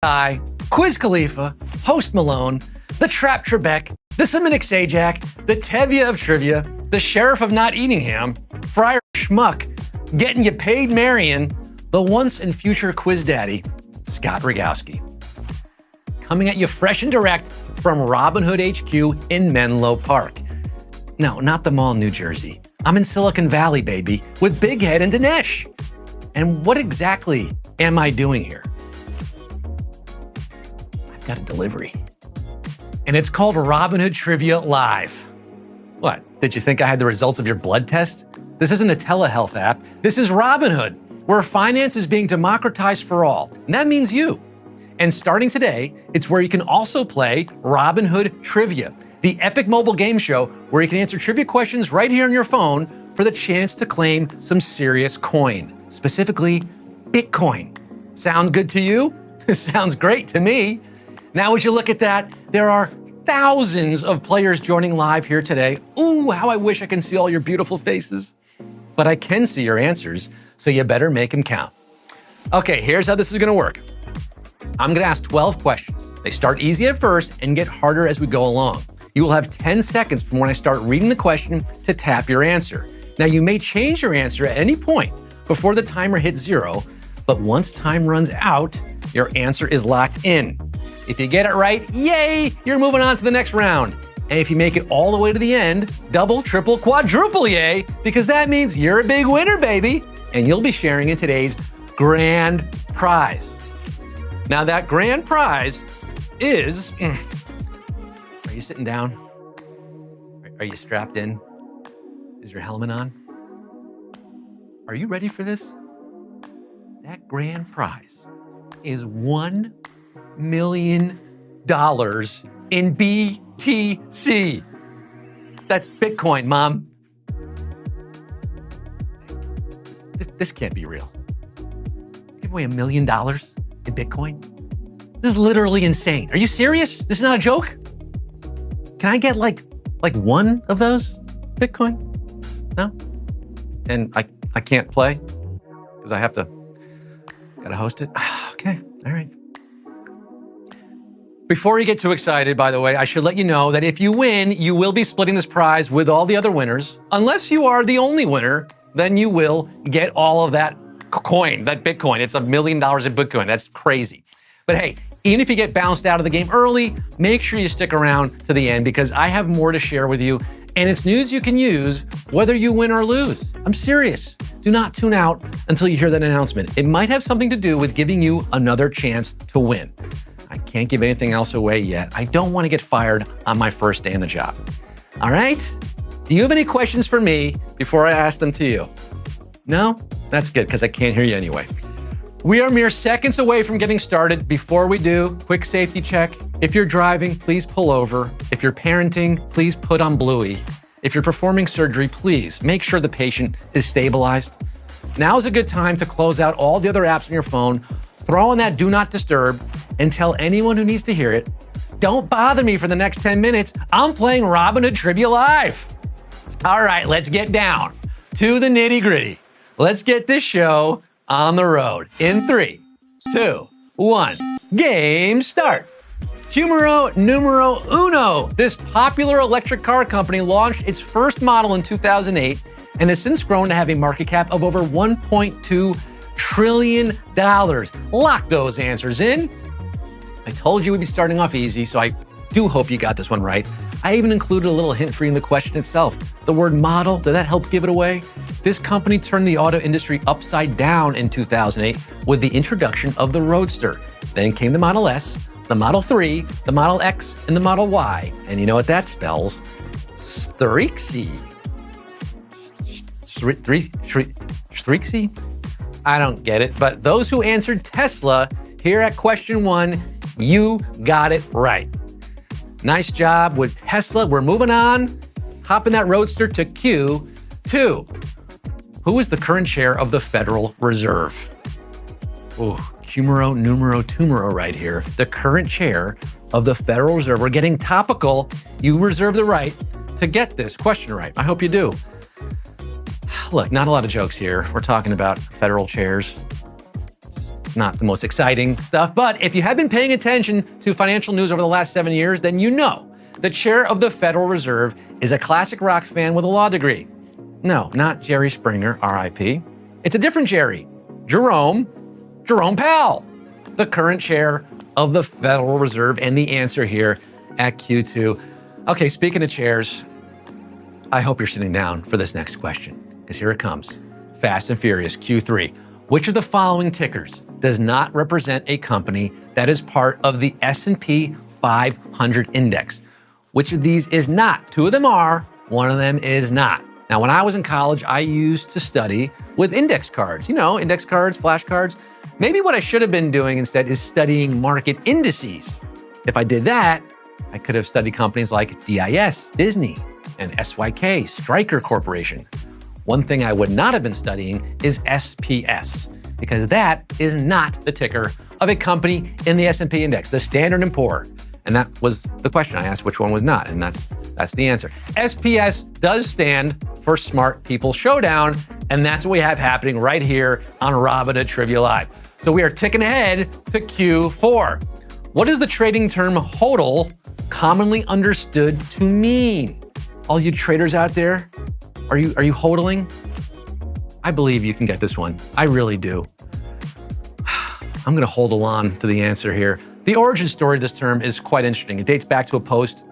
I, Quiz Khalifa, Host Malone, the Trap Trebek, the Semitic Sajak, the Tevye of Trivia, the Sheriff of Not Eating Ham, Friar Schmuck, Getting You Paid Marion, the once and future Quiz Daddy, Scott Rogowski. Coming at you fresh and direct from Robinhood HQ in Menlo Park. No, not the mall in New Jersey. I'm in Silicon Valley, baby, with Big Head and Dinesh. And what exactly am I doing here? I've got a delivery. And it's called Robinhood Trivia Live. What, did you think I had the results of your blood test? This isn't a telehealth app. This is Robinhood, where finance is being democratized for all. And that means you. And starting today, it's where you can also play Robinhood Trivia, the epic mobile game show where you can answer trivia questions right here on your phone for the chance to claim some serious coin, specifically Bitcoin. Sound good to you? Sounds great to me. Now, would you look at that? There are thousands of players joining live here today. Ooh, how I wish I can see all your beautiful faces. But I can see your answers, so you better make them count. Okay, here's how this is gonna work. I'm gonna ask 12 questions. They start easy at first and get harder as we go along. You will have 10 seconds from when I start reading the question to tap your answer. Now, you may change your answer at any point before the timer hits 0, but once time runs out, your answer is locked in. If you get it right, yay, you're moving on to the next round. And if you make it all the way to the end, double, triple, quadruple yay, because that means you're a big winner, baby. And you'll be sharing in today's grand prize. Now, that grand prize is... Are you sitting down? Are you strapped in? Is your helmet on? Are you ready for this? That grand prize is $1 million in BTC. That's Bitcoin, Mom. This can't be real. Give away $1 million in Bitcoin? This is literally insane. Are you serious? This is not a joke? Can I get like one of those Bitcoin? No? And I can't play because I gotta host it. Okay, all right. Before you get too excited, by the way, I should let you know that if you win, you will be splitting this prize with all the other winners. Unless you are the only winner, then you will get all of that coin, that Bitcoin. It's $1 million in Bitcoin. That's crazy. But hey, even if you get bounced out of the game early, make sure you stick around to the end because I have more to share with you. And it's news you can use whether you win or lose. I'm serious. Do not tune out until you hear that announcement. It might have something to do with giving you another chance to win. I can't give anything else away yet. I don't want to get fired on my first day in the job. All right? Do you have any questions for me before I ask them to you? No? That's good because I can't hear you anyway. We are mere seconds away from getting started. Before we do, quick safety check. If you're driving, please pull over. If you're parenting, please put on Bluey. If you're performing surgery, please make sure the patient is stabilized. Now is a good time to close out all the other apps on your phone, throw on that do not disturb, and tell anyone who needs to hear it, don't bother me for the next 10 minutes. I'm playing Robinhood Trivia Live. All right, let's get down to the nitty gritty. Let's get this show on the road in 3, 2, 1. Game start. Numero uno. This popular electric car company launched its first model in 2008 and has since grown to have a market cap of over $1.2 trillion. Lock those answers in. I told you we'd be starting off easy, so I do hope you got this one right. I even included a little hint for you in the question itself. The word model, did that help give it away? This company turned the auto industry upside down in 2008 with the introduction of the Roadster. Then came the Model S, the Model 3, the Model X, and the Model Y. And you know what that spells? Streaksy. Streaksy? I don't get it, but those who answered Tesla here at question 1, you got it right. Nice job with Tesla. We're moving on. Hopping that Roadster to Q2. Who is the current chair of the Federal Reserve? Oh, numero tumero right here. The current chair of the Federal Reserve. We're getting topical. You reserve the right to get this question right. I hope you do. Look, not a lot of jokes here. We're talking about federal chairs. not the most exciting stuff, but if you have been paying attention to financial news over the last 7 years, then you know the chair of the Federal Reserve is a classic rock fan with a law degree. No, not Jerry Springer, RIP. It's a different Jerry, Jerome Powell, the current chair of the Federal Reserve, and the answer here at Q2. Okay, speaking of chairs, I hope you're sitting down for this next question, because here it comes. Fast and Furious, Q3. Which of the following tickers does not represent a company that is part of the S&P 500 index? Which of these is not? Two of them are, one of them is not. Now, when I was in college, I used to study with index cards. You know, index cards, flashcards. Maybe what I should have been doing instead is studying market indices. If I did that, I could have studied companies like DIS, Disney, and SYK, Stryker Corporation. One thing I would not have been studying is SPS, because that is not the ticker of a company in the S&P index, the Standard & Poor's. And that was the question I asked, which one was not, and that's the answer. SPS does stand for Smart People Showdown, and that's what we have happening right here on Robinhood Trivia Live. So we are ticking ahead to Q4. What is the trading term HODL commonly understood to mean? All you traders out there, are you hodling? I believe you can get this one. I really do. I'm gonna hold on to the answer here. The origin story of this term is quite interesting. It dates back to a post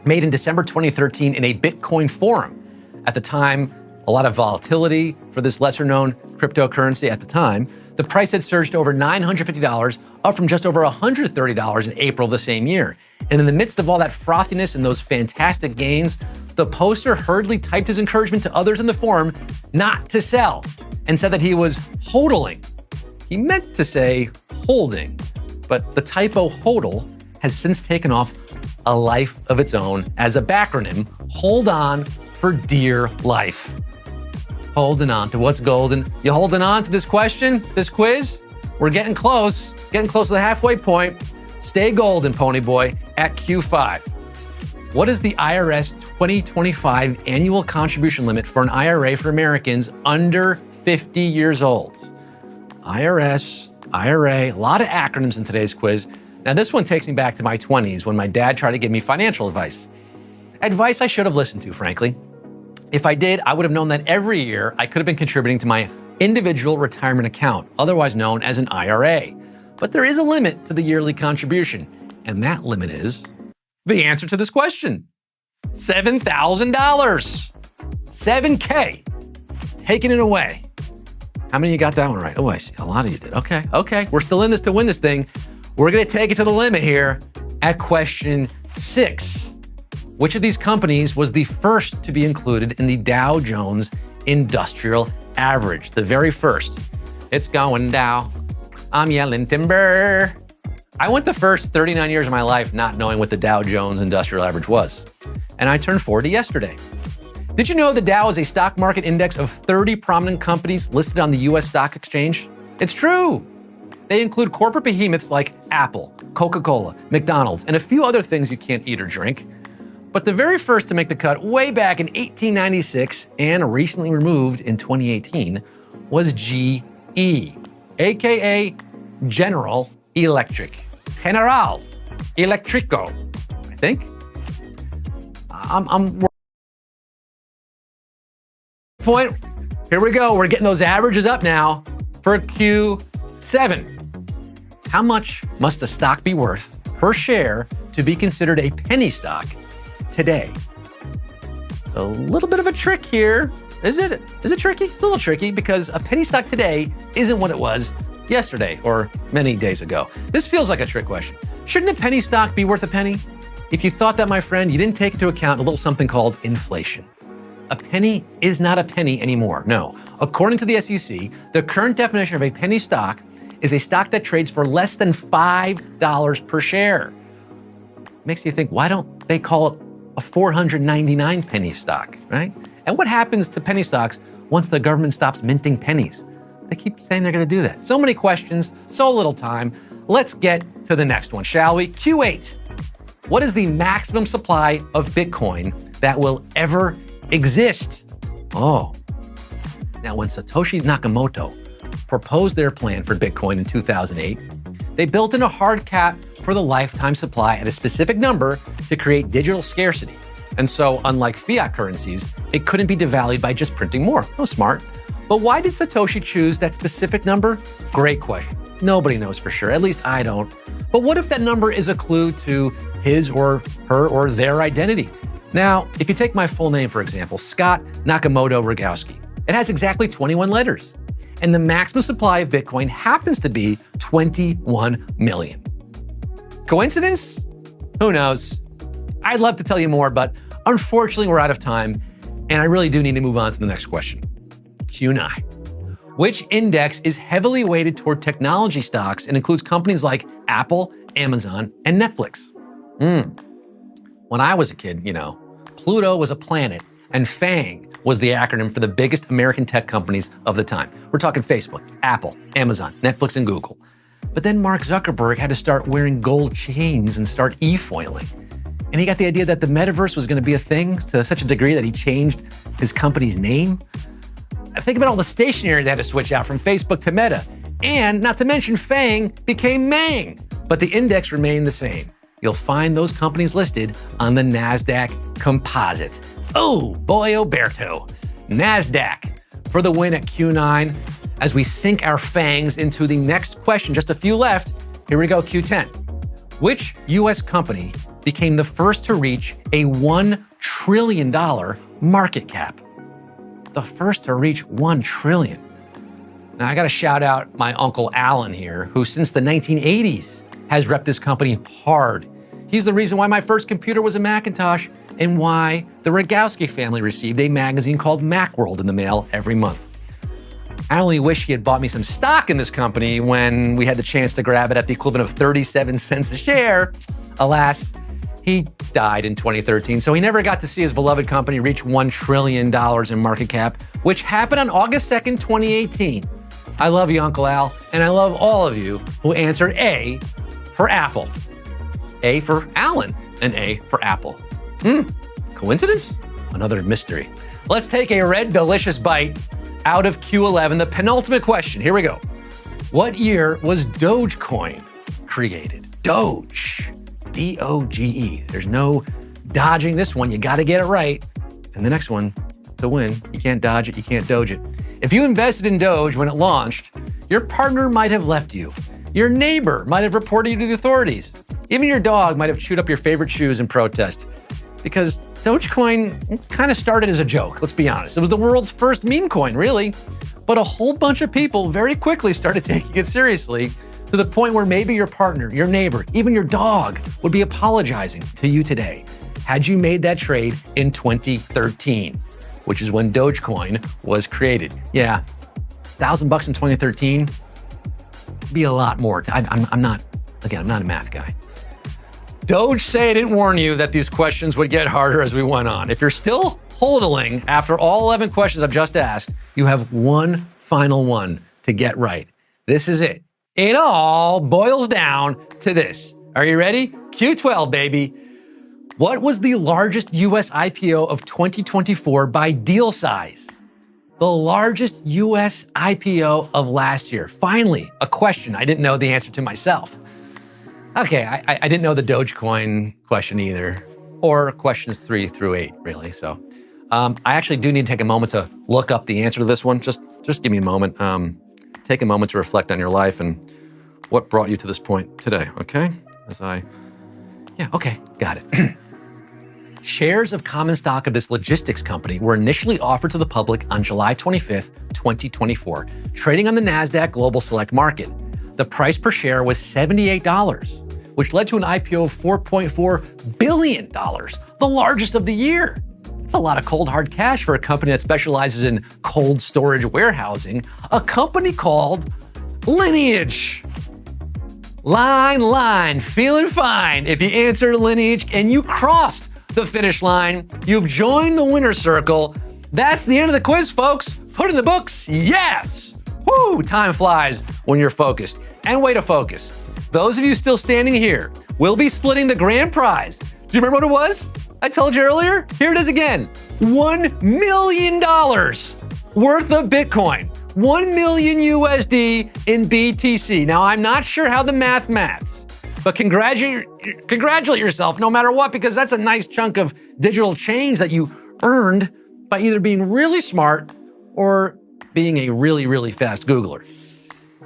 made in December 2013 in a Bitcoin forum. At the time, a lot of volatility for this lesser known cryptocurrency at the time. The price had surged to over $950, up from just over $130 in April of the same year. And in the midst of all that frothiness and those fantastic gains, the poster hurriedly typed his encouragement to others in the forum not to sell and said that he was hodling. He meant to say holding, but the typo HODL has since taken off a life of its own as a backronym, hold on for dear life. Holding on to what's golden. You holding on to this question, this quiz? We're getting close to the halfway point. Stay golden, pony boy, at Q5. What is the IRS 2025 annual contribution limit for an IRA for Americans under 50 years old? IRS, IRA, a lot of acronyms in today's quiz. Now this one takes me back to my 20s when my dad tried to give me financial advice. Advice I should have listened to, frankly. If I did, I would have known that every year I could have been contributing to my individual retirement account, otherwise known as an IRA. But there is a limit to the yearly contribution, and that limit is the answer to this question. $7,000. 7K. Taking it away. How many of you got that one right? Oh, I see. A lot of you did. Okay. We're still in this to win this thing. We're going to take it to the limit here at question 6. Which of these companies was the first to be included in the Dow Jones Industrial Average? The very first. It's going Dow. I'm yelling timber. I went the first 39 years of my life not knowing what the Dow Jones Industrial Average was. And I turned 40 yesterday. Did you know the Dow is a stock market index of 30 prominent companies listed on the US Stock Exchange? It's true. They include corporate behemoths like Apple, Coca-Cola, McDonald's, and a few other things you can't eat or drink. But the very first to make the cut way back in 1896 and recently removed in 2018 was GE, aka General Electric. General Electrico, I think. Point. Here we go. We're getting those averages up now for Q7. How much must a stock be worth per share to be considered a penny stock today? So a little bit of a trick here. Is it tricky? It's a little tricky because a penny stock today isn't what it was yesterday or many days ago. This feels like a trick question. Shouldn't a penny stock be worth a penny? If you thought that, my friend, you didn't take into account a little something called inflation. A penny is not a penny anymore, no. According to the SEC, the current definition of a penny stock is a stock that trades for less than $5 per share. Makes you think, why don't they call it a 499 penny stock, right? And what happens to penny stocks once the government stops minting pennies? They keep saying they're gonna do that. So many questions, so little time. Let's get to the next one, shall we? Q8. What is the maximum supply of Bitcoin that will ever exist? Oh. Now, when Satoshi Nakamoto proposed their plan for Bitcoin in 2008, they built in a hard cap for the lifetime supply at a specific number to create digital scarcity. And so, unlike fiat currencies, it couldn't be devalued by just printing more. Oh, smart. But why did Satoshi choose that specific number? Great question. Nobody knows for sure, at least I don't. But what if that number is a clue to his or her or their identity? Now, if you take my full name, for example, Scott Nakamoto Rogowski, it has exactly 21 letters. And the maximum supply of Bitcoin happens to be 21 million. Coincidence? Who knows? I'd love to tell you more, but unfortunately we're out of time, and I really do need to move on to the next question. Q9. Which index is heavily weighted toward technology stocks and includes companies like Apple, Amazon, and Netflix? When I was a kid, Pluto was a planet, and FANG was the acronym for the biggest American tech companies of the time. We're talking Facebook, Apple, Amazon, Netflix, and Google. But then Mark Zuckerberg had to start wearing gold chains and start e-foiling. And he got the idea that the metaverse was going to be a thing to such a degree that he changed his company's name. Think about all the stationery they had to switch out from Facebook to Meta. And not to mention FANG became MANG, but the index remained the same. You'll find those companies listed on the NASDAQ Composite. Oh, boy, Oberto. NASDAQ for the win at Q9. As we sink our fangs into the next question, just a few left. Here we go, Q10. Which US company became the first to reach a $1 trillion market cap? The first to reach 1 trillion. Now I gotta shout out my Uncle Alan here, who since the 1980s has repped this company hard. He's the reason why my first computer was a Macintosh and why the Rogowski family received a magazine called Macworld in the mail every month. I only wish he had bought me some stock in this company when we had the chance to grab it at the equivalent of 37 cents a share. Alas, he died in 2013, so he never got to see his beloved company reach $1 trillion in market cap, which happened on August 2nd, 2018. I love you, Uncle Al, and I love all of you who answered A for Apple, A for Alan, and A for Apple. Coincidence? Another mystery. Let's take a red, delicious bite out of Q11, the penultimate question. Here we go. What year was Dogecoin created? Doge. D-O-G-E. There's no dodging this one. You got to get it right. And the next one, to win, you can't dodge it, you can't doge it. If you invested in Doge when it launched, your partner might have left you. Your neighbor might have reported you to the authorities. Even your dog might have chewed up your favorite shoes in protest. Because Dogecoin kind of started as a joke, let's be honest. It was the world's first meme coin, really. But a whole bunch of people very quickly started taking it seriously, to the point where maybe your partner, your neighbor, even your dog would be apologizing to you today had you made that trade in 2013, which is when Dogecoin was created. Yeah, $1,000 in 2013, be a lot more. I'm not a math guy. Doge say I didn't warn you that these questions would get harder as we went on. If you're still hodling after all 11 questions I've just asked, you have one final one to get right. This is it. It all boils down to this. Are you ready? Q12, baby. What was the largest US IPO of 2024 by deal size? The largest US IPO of last year. Finally, a question I didn't know the answer to myself. Okay, I didn't know the Dogecoin question either, or questions 3 through 8, really. So I actually do need to take a moment to look up the answer to this one. Just give me a moment. Take a moment to reflect on your life and what brought you to this point today, okay? Okay, got it. Shares of common stock of this logistics company were initially offered to the public on July 25th, 2024, trading on the NASDAQ Global Select Market. The price per share was $78, which led to an IPO of $4.4 billion, the largest of the year. It's a lot of cold hard cash for a company that specializes in cold storage warehousing, a company called Lineage. Line, feeling fine. If you answered Lineage and you crossed the finish line, you've joined the winner's circle. That's the end of the quiz, folks. Put in the books, yes. Woo, time flies when you're focused. And way to focus. Those of you still standing here will be splitting the grand prize. Do you remember what it was? I told you earlier. Here it is again. $1 million worth of Bitcoin 1 million USD in BTC. Now, I'm not sure how the maths, but congratulate yourself no matter what, because that's a nice chunk of digital change that you earned by either being really smart or being a really, really fast Googler.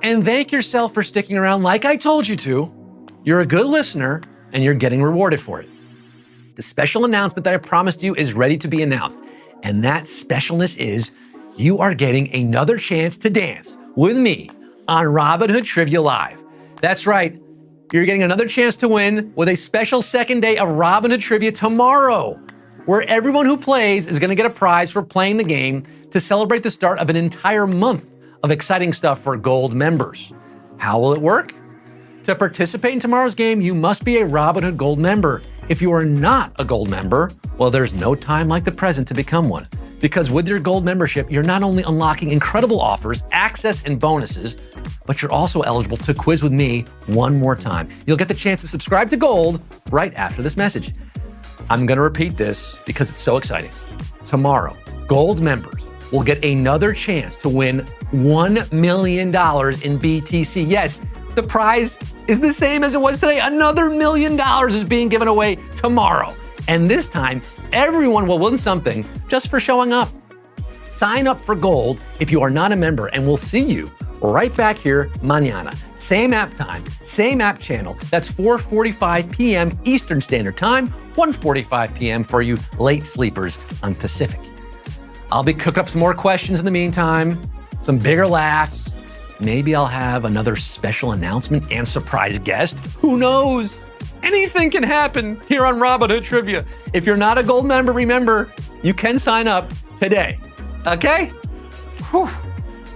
And thank yourself for sticking around like I told you to. You're a good listener and you're getting rewarded for it. The special announcement that I promised you is ready to be announced. And that specialness is you are getting another chance to dance with me on Robinhood Trivia Live. That's right. You're getting another chance to win with a special second day of Robinhood Trivia tomorrow, where everyone who plays is going to get a prize for playing the game to celebrate the start of an entire month of exciting stuff for Gold members. How will it work? To participate in tomorrow's game, you must be a Robinhood Gold member. If you are not a Gold member, well, there's no time like the present to become one. Because with your Gold membership, you're not only unlocking incredible offers, access, and bonuses, but you're also eligible to quiz with me one more time. You'll get the chance to subscribe to Gold right after this message. I'm going to repeat this because it's so exciting. Tomorrow, Gold members will get another chance to win $1 million in BTC. Yes, the prize is the same as it was today. Another $1 million is being given away tomorrow. And this time, everyone will win something just for showing up. Sign up for Gold if you are not a member, and we'll see you right back here mañana. Same app time, same app channel. That's 4:45 p.m. Eastern Standard Time, 1:45 p.m. for you late sleepers on Pacific. I'll be cooking up some more questions in the meantime, some bigger laughs. Maybe I'll have another special announcement and surprise guest. Who knows? Anything can happen here on Robinhood Trivia. If you're not a Gold member, remember, you can sign up today. Okay? Whew.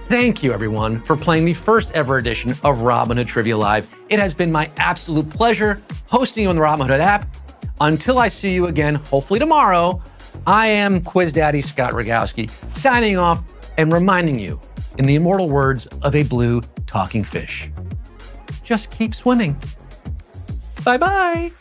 Thank you, everyone, for playing the first ever edition of Robinhood Trivia Live. It has been my absolute pleasure hosting you on the Robinhood app. Until I see you again, hopefully tomorrow, I am Quiz Daddy Scott Rogowski, signing off and reminding you, in the immortal words of a blue talking fish, just keep swimming. Bye-bye.